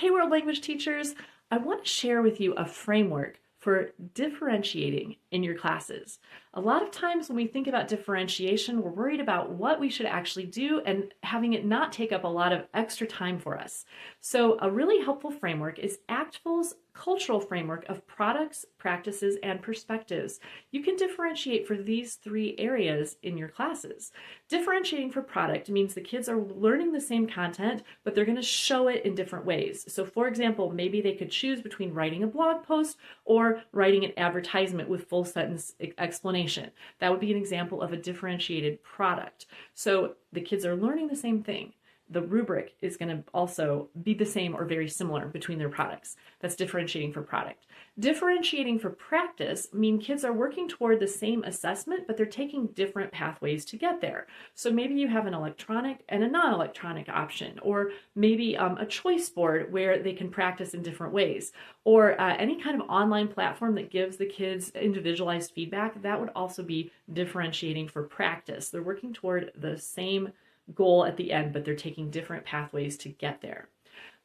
Hey World Language teachers, I want to share with you a framework for differentiating in your classes. A lot of times when we think about differentiation, we're worried about what we should actually do and having it not take up a lot of extra time for us. So a really helpful framework is ACTFL's cultural framework of products, practices, and perspectives. You can differentiate for these three areas in your classes. Differentiating for product means the kids are learning the same content, but they're going to show it in different ways. So for example, maybe they could choose between writing a blog post or writing an advertisement with full sentence explanation. That would be an example of a differentiated product. So the kids are learning the same thing. The rubric is going to also be the same or very similar between their products. That's differentiating for product. Differentiating for practice means kids are working toward the same assessment, but they're taking different pathways to get there. So maybe you have an electronic and a non-electronic option, or maybe a choice board where they can practice in different ways, or any kind of online platform that gives the kids individualized feedback. That would also be differentiating for practice. They're working toward the same goal at the end, but they're taking different pathways to get there.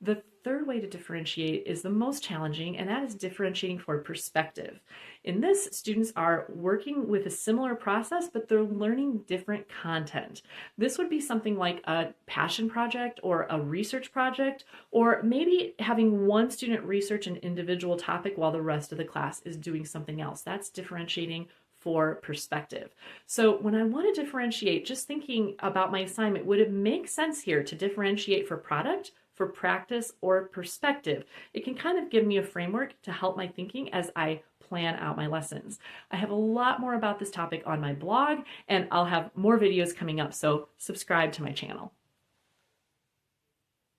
The third way to differentiate is the most challenging, and that is differentiating for perspective. In this, students are working with a similar process, but they're learning different content. This would be something like a passion project or a research project, or maybe having one student research an individual topic while the rest of the class is doing something else. That's differentiating for perspective. So when I want to differentiate, just thinking about my assignment, would it make sense here to differentiate for product, for practice, or perspective? It can kind of give me a framework to help my thinking as I plan out my lessons. I have a lot more about this topic on my blog, and I'll have more videos coming up, so subscribe to my channel.